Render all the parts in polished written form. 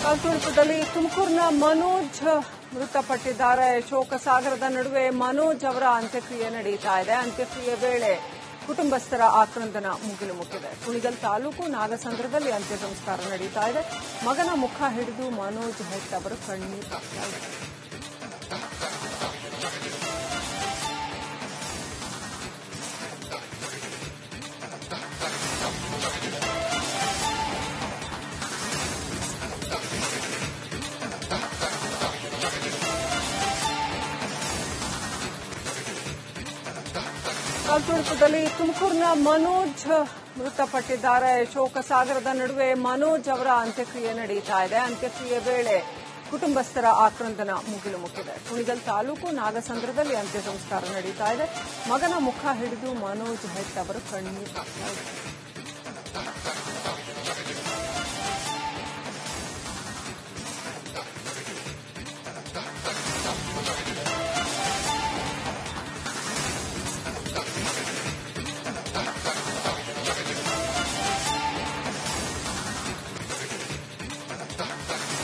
ಕಾಲ್ತುಳಿತದಲ್ಲಿ ತುಮಕೂರಿನ ಮನೋಜ್ ಮೃತಪಟ್ಟಿದ್ದಾರೆ. ಶೋಕಸಾಗರದ ನಡುವೆ ಮನೋಜ್ ಅವರ ಅಂತ್ಯಕ್ರಿಯೆ ನಡೀತಾ ಇದೆ. ಅಂತ್ಯಕ್ರಿಯೆ ವೇಳೆ ಕುಟುಂಬಸ್ಥರ ಆಕ್ರಂದನ ಮುಗಿಲು ಮುಟ್ಟಿದೆ. ಕುಣಿಗಲ್ ತಾಲೂಕು ನಾಗಸಂದ್ರದಲ್ಲಿ ಅಂತ್ಯ ಸಂಸ್ಕಾರ ನಡೀತಾ ಇದೆ. ಮಗನ ಮುಖ ಹಿಡಿದು ಮನೋಜ್ ಹೆಟ್ ಅವರು ಕಣ್ಣೀರು ಹಾಕ್ತಾ ಇದ್ದಾರೆ. ಕಾಲ್ತುಳಿತದಲ್ಲಿ ತುಮಕೂರಿನ ಮನೋಜ್ ಮೃತಪಟ್ಟಿದ್ದಾರೆ. ಶೋಕಸಾಗರದ ನಡುವೆ ಮನೋಜ್ ಅವರ ಅಂತ್ಯಕ್ರಿಯೆ ನಡೀತಾ ಇದೆ. ಅಂತ್ಯಕ್ರಿಯೆ ವೇಳೆ ಕುಟುಂಬಸ್ಥರ ಆಕ್ರಂದನ ಮುಗಿಲು ಮುಟ್ಟಿದೆ. ಕುಣಿಗಲ್ ತಾಲೂಕು ನಾಗಸಂದ್ರದಲ್ಲಿ ಅಂತ್ಯ ಸಂಸ್ಕಾರ ನಡೀತಾ ಇದೆ. ಮಗನ ಮುಖ ಹಿಡಿದು ಮನೋಜ್ ಹೆಟ್ ಅವರು ಕಣ್ಣೀರು ಹಾಕ್ತಾ ಇದ್ದಾರೆ.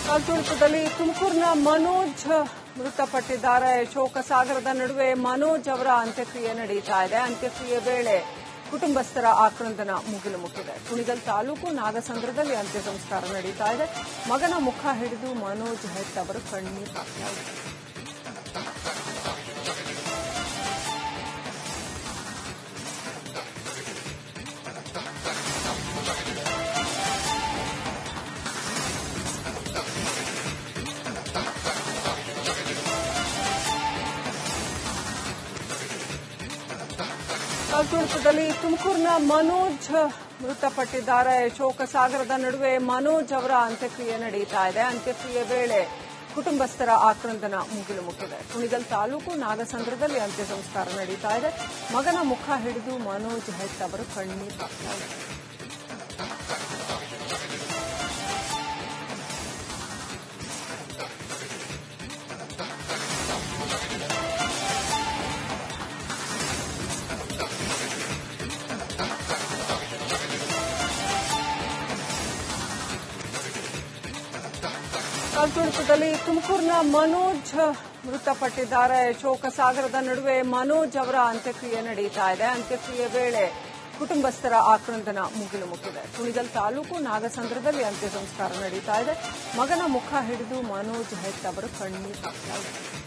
ಕಾಲ್ತುಳಿತದಲ್ಲಿ ತುಮಕೂರಿನ ಮನೋಜ್ ಮೃತಪಟ್ಟಿದ್ದಾರೆ. ಶೋಕಸಾಗರದ ನಡುವೆ ಮನೋಜ್ ಅವರ ಅಂತ್ಯಕ್ರಿಯೆ ನಡೀತಾ ಇದೆ. ಅಂತ್ಯಕ್ರಿಯೆ ವೇಳೆ ಕುಟುಂಬಸ್ಥರ ಆಕ್ರಂದನ ಮುಗಿಲು ಮುಟ್ಟಿದೆ. ಕುಣಿಗಲ್ ತಾಲೂಕು ನಾಗಸಂದ್ರದಲ್ಲಿ ಅಂತ್ಯ ಸಂಸ್ಕಾರ ನಡೀತಾ ಇದೆ. ಮಗನ ಮುಖ ಹಿಡಿದು ಮನೋಜ್ ಹೆಟ್ ಅವರು ಕಣ್ಣೀರು ಹಾಕ್ತಾ ಇದ್ದಾರೆ. ಕಾಲ್ತುಳಿತದಲ್ಲಿ ತುಮಕೂರಿನ ಮನೋಜ್ ಮೃತಪಟ್ಟಿದ್ದಾರೆ. ಶೋಕಸಾಗರದ ನಡುವೆ ಮನೋಜ್ ಅವರ ಅಂತ್ಯಕ್ರಿಯೆ ನಡೀತಾ ಇದೆ. ಅಂತ್ಯಕ್ರಿಯೆ ವೇಳೆ ಕುಟುಂಬಸ್ಥರ ಆಕ್ರಂದನ ಮುಗಿಲು ಮುಟ್ಟಿದೆ. ಕುಣಿಗಲ್ ತಾಲೂಕು ನಾಗಸಂದ್ರದಲ್ಲಿ ಅಂತ್ಯ ಸಂಸ್ಕಾರ ನಡೀತಾ ಇದೆ. ಮಗನ ಮುಖ ಹಿಡಿದು ಮನೋಜ್ ಹೆಟ್ ಅವರು ಕಣ್ಣೀರು ಹಾಕ್ತಾ ಇದ್ದಾರೆ. ಕಾಲ್ತುಳಿತದಲ್ಲಿ ತುಮಕೂರಿನ ಮನೋಜ್ ಮೃತಪಟ್ಟಿದ್ದಾರೆ. ಶೋಕಸಾಗರದ ನಡುವೆ ಮನೋಜ್ ಅವರ ಅಂತ್ಯಕ್ರಿಯೆ ನಡೀತಾ ಇದೆ. ಅಂತ್ಯಕ್ರಿಯೆ ವೇಳೆ ಕುಟುಂಬಸ್ಥರ ಆಕ್ರಂದನ ಮುಗಿಲು ಮುಟ್ಟಿದೆ. ಕುಣಿಗಲ್ ತಾಲೂಕು ನಾಗಸಂದ್ರದಲ್ಲಿ ಅಂತ್ಯ ಸಂಸ್ಕಾರ ನಡೀತಾ ಇದೆ. ಮಗನ ಮುಖ ಹಿಡಿದು ಮನೋಜ್ ಹೆಟ್ ಅವರು ಕಣ್ಣೀರು ಹಾಕ್ತಾ ಇದ್ದಾರೆ.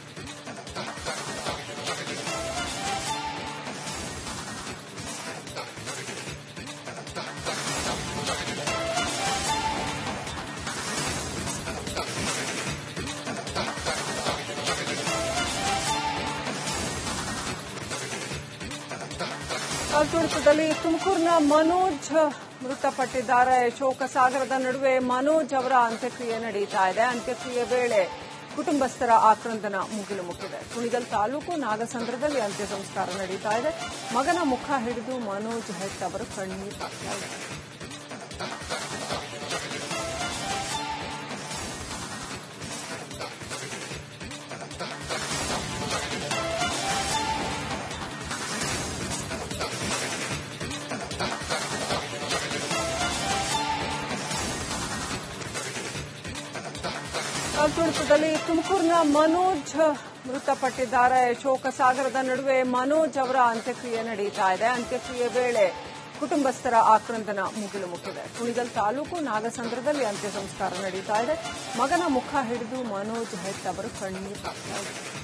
ಕಾಲ್ತುಳಿತದಲ್ಲಿ ತುಮಕೂರಿನ ಮನೋಜ್ ಮೃತಪಟ್ಟಿದ್ದಾರೆ. ಶೋಕಸಾಗರದ ನಡುವೆ ಮನೋಜ್ ಅವರ ಅಂತ್ಯಕ್ರಿಯೆ ನಡೀತಾ ಇದೆ. ಅಂತ್ಯಕ್ರಿಯೆ ವೇಳೆ ಕುಟುಂಬಸ್ಥರ ಆಕ್ರಂದನ ಮುಗಿಲು ಮುಟ್ಟಿದೆ. ಕುಣಿಗಲ್ ತಾಲೂಕು ನಾಗಸಂದ್ರದಲ್ಲಿ ಅಂತ್ಯ ಸಂಸ್ಕಾರ ನಡೀತಾ ಇದೆ. ಮಗನ ಮುಖ ಹಿಡಿದು ಮನೋಜ್ ಹೆಟ್ ಅವರು ಕಣ್ಣೀರು ಹಾಕ್ತಾ ಇದ್ದಾರೆ. ಕಾಲ್ತುಳಿತದಲ್ಲಿ ತುಮಕೂರಿನ ಮನೋಜ್ ಮೃತಪಟ್ಟಿದ್ದಾರೆ. ಶೋಕಸಾಗರದ ನಡುವೆ ಮನೋಜ್ ಅವರ ಅಂತ್ಯಕ್ರಿಯೆ ನಡೀತಾ ಇದೆ. ಅಂತ್ಯಕ್ರಿಯೆ ವೇಳೆ ಕುಟುಂಬಸ್ಥರ ಆಕ್ರಂದನ ಮುಗಿಲು ಮುಟ್ಟಿದೆ. ಕುಣಿಗಲ್ ತಾಲೂಕು ನಾಗಸಂದ್ರದಲ್ಲಿ ಅಂತ್ಯ ಸಂಸ್ಕಾರ ನಡೀತಾ ಇದೆ. ಮಗನ ಮುಖ ಹಿಡಿದು ಮನೋಜ್ ಹೆಟ್ ಅವರು ಕಣ್ಣೀರು ಹಾಕ್ತಾ ಇದ್ದಾರೆ.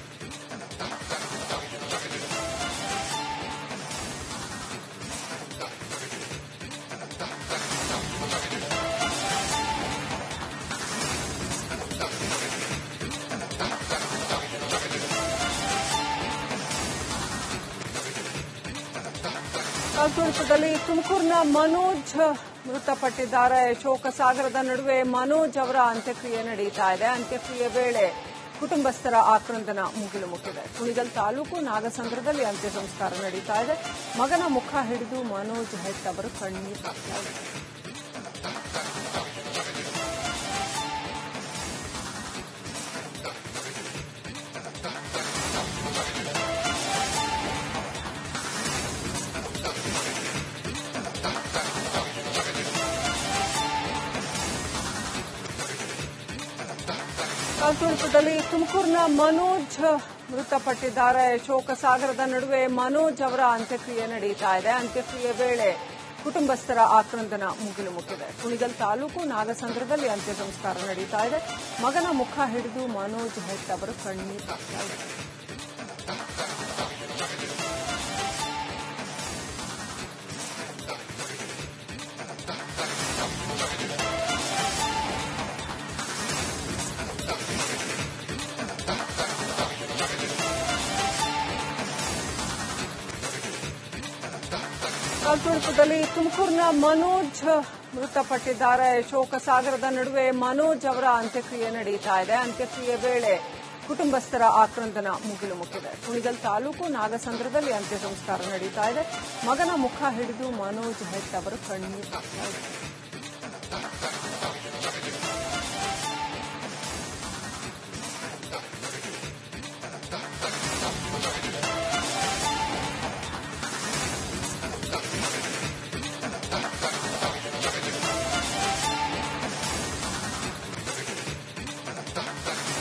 ಕಾಲ್ತುಳಿತದಲ್ಲಿ ತುಮಕೂರಿನ ಮನೋಜ್ ಮೃತಪಟ್ಟಿದ್ದಾರೆ. ಶೋಕಸಾಗರದ ನಡುವೆ ಮನೋಜ್ ಅವರ ಅಂತ್ಯಕ್ರಿಯೆ ನಡೀತಾ ಇದೆ. ಅಂತ್ಯಕ್ರಿಯೆ ವೇಳೆ ಕುಟುಂಬಸ್ಥರ ಆಕ್ರಂದನ ಮುಗಿಲು ಮುಟ್ಟಿದೆ. ಕುಣಿಗಲ್ ತಾಲೂಕು ನಾಗಸಂದ್ರದಲ್ಲಿ ಅಂತ್ಯ ಸಂಸ್ಕಾರ ನಡೀತಾ ಇದೆ. ಮಗನ ಮುಖ ಹಿಡಿದು ಮನೋಜ್ ಹೆಟ್ ಅವರು ಕಣ್ಣೀರು ಹಾಕ್ತಾ ಇದ್ದಾರೆ. ಕಾಲ್ತುಳಿತದಲ್ಲಿ ತುಮಕೂರಿನ ಮನೋಜ್ ಮೃತಪಟ್ಟಿದ್ದಾರೆ. ಶೋಕಸಾಗರದ ನಡುವೆ ಮನೋಜ್ ಅವರ ಅಂತ್ಯಕ್ರಿಯೆ ನಡೀತಾ ಇದೆ. ಅಂತ್ಯಕ್ರಿಯೆ ವೇಳೆ ಕುಟುಂಬಸ್ಥರ ಆಕ್ರಂದನ ಮುಗಿಲು ಮುಟ್ಟಿದೆ. ಕುಣಿಗಲ್ ತಾಲೂಕು ನಾಗಸಂದ್ರದಲ್ಲಿ ಅಂತ್ಯ ಸಂಸ್ಕಾರ ನಡೀತಾ ಇದೆ. ಮಗನ ಮುಖ ಹಿಡಿದು ಮನೋಜ್ ಹೆಟ್ ಅವರು ಕಣ್ಣೀರು ಹಾಕ್ತಾ ಇದ್ದಾರೆ. ಕಾಲ್ತುಳಿತದಲ್ಲಿ ತುಮಕೂರಿನ ಮನೋಜ್ ಮೃತಪಟ್ಟಿದ್ದಾರೆ. ಶೋಕಸಾಗರದ ನಡುವೆ ಮನೋಜ್ ಅವರ ಅಂತ್ಯಕ್ರಿಯೆ ನಡೀತಾ ಇದೆ. ಅಂತ್ಯಕ್ರಿಯೆ ವೇಳೆ ಕುಟುಂಬಸ್ಥರ ಆಕ್ರಂದನ ಮುಗಿಲು ಮುಟ್ಟಿದೆ. ಕುಣಿಗಲ್ ತಾಲೂಕು ನಾಗಸಂದ್ರದಲ್ಲಿ ಅಂತ್ಯ ಸಂಸ್ಕಾರ ನಡೀತಾ ಇದೆ. ಮಗನ ಮುಖ ಹಿಡಿದು ಮನೋಜ್ ಹೆಟ್ ಅವರು ಕಣ್ಣೀರು ಹಾಕ್ತಾ ಇದ್ದಾರೆ.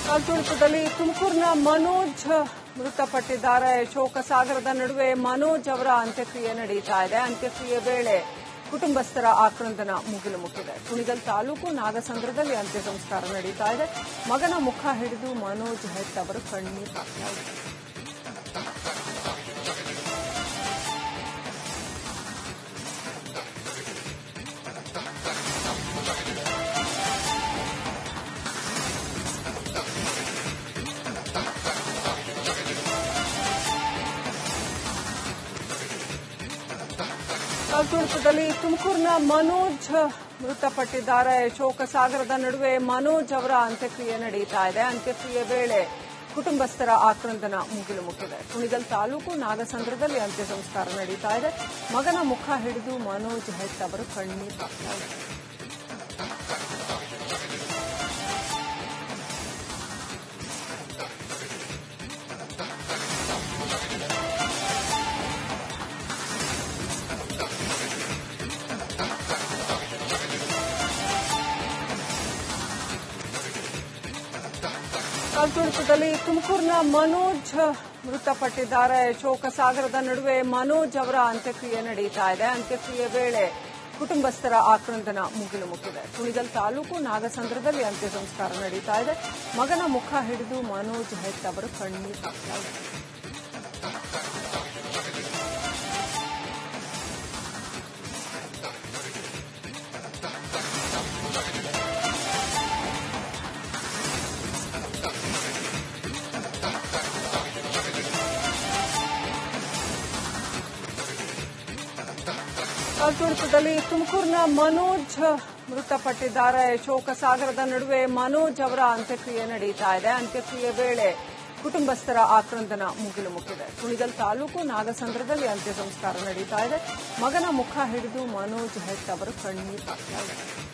ಕಾಲ್ತುಳಿತದಲ್ಲಿ ತುಮಕೂರಿನ ಮನೋಜ್ ಮೃತಪಟ್ಟಿದ್ದಾರೆ. ಶೋಕಸಾಗರದ ನಡುವೆ ಮನೋಜ್ ಅವರ ಅಂತ್ಯಕ್ರಿಯೆ ನಡೀತಾ ಇದೆ. ಅಂತ್ಯಕ್ರಿಯೆ ವೇಳೆ ಕುಟುಂಬಸ್ಥರ ಆಕ್ರಂದನ ಮುಗಿಲು ಮುಟ್ಟಿದೆ. ಕುಣಿಗಲ್ ತಾಲೂಕು ನಾಗಸಂದ್ರದಲ್ಲಿ ಅಂತ್ಯ ಸಂಸ್ಕಾರ ನಡೀತಾ ಇದೆ. ಮಗನ ಮುಖ ಹಿಡಿದು ಮನೋಜ್ ಹೆಟ್ ಅವರು ಕಣ್ಣೀರು ಹಾಕ್ತಾ ಇದ್ದಾರೆ. ಕಾಲ್ತುಳಿತದಲ್ಲಿ ತುಮಕೂರಿನ ಮನೋಜ್ ಮೃತಪಟ್ಟಿದ್ದಾರೆ. ಶೋಕಸಾಗರದ ನಡುವೆ ಮನೋಜ್ ಅವರ ಅಂತ್ಯಕ್ರಿಯೆ ನಡೀತಾ ಇದೆ. ಅಂತ್ಯಕ್ರಿಯೆ ವೇಳೆ ಕುಟುಂಬಸ್ಥರ ಆಕ್ರಂದನ ಮುಗಿಲು ಮುಟ್ಟಿದೆ. ಕುಣಿಗಲ್ ತಾಲೂಕು ನಾಗಸಂದ್ರದಲ್ಲಿ ಅಂತ್ಯ ಸಂಸ್ಕಾರ ನಡೀತಾ ಇದೆ. ಮಗನ ಮುಖ ಹಿಡಿದು ಮನೋಜ್ ಹೆಟ್ ಅವರು ಕಣ್ಣೀರು ಹಾಕ್ತಾ ಇದ್ದಾರೆ. ಕಾಲ್ತುಳಿತದಲ್ಲಿ ತುಮಕೂರಿನ ಮನೋಜ್ ಮೃತಪಟ್ಟಿದ್ದಾರೆ. ಶೋಕಸಾಗರದ ನಡುವೆ ಮನೋಜ್ ಅವರ ಅಂತ್ಯಕ್ರಿಯೆ ನಡೀತಾ ಇದೆ. ಅಂತ್ಯಕ್ರಿಯೆ ವೇಳೆ ಕುಟುಂಬಸ್ಥರ ಆಕ್ರಂದನ ಮುಗಿಲು ಮುಟ್ಟಿದೆ. ಕುಣಿಗಲ್ ತಾಲೂಕು ನಾಗಸಂದ್ರದಲ್ಲಿ ಅಂತ್ಯ ಸಂಸ್ಕಾರ ನಡೀತಾ ಇದೆ. ಮಗನ ಮುಖ ಹಿಡಿದು ಮನೋಜ್ ಹೆಟ್ ಅವರು ಕಣ್ಣೀರು ಹಾಕ್ತಾ ಇದ್ದಾರೆ. ಕಾಲ್ತುಳಿತದಲ್ಲಿ ತುಮಕೂರಿನ ಮನೋಜ್ ಮೃತಪಟ್ಟಿದ್ದಾರೆ. ಶೋಕಸಾಗರದ ನಡುವೆ ಮನೋಜ್ ಅವರ ಅಂತ್ಯಕ್ರಿಯೆ ನಡೀತಾ ಇದೆ. ಅಂತ್ಯಕ್ರಿಯೆ ವೇಳೆ ಕುಟುಂಬಸ್ಥರ ಆಕ್ರಂದನ ಮುಗಿಲು ಮುಟ್ಟಿದೆ. ಕುಣಿಗಲ್ ತಾಲೂಕು ನಾಗಸಂದ್ರದಲ್ಲಿ ಅಂತ್ಯ ಸಂಸ್ಕಾರ ನಡೀತಾ ಇದೆ. ಮಗನ ಮುಖ ಹಿಡಿದು ಮನೋಜ್ ಹೆಟ್ ಅವರು ಕಣ್ಣೀರು ಹಾಕ್ತಾ ಇದ್ದಾರೆ.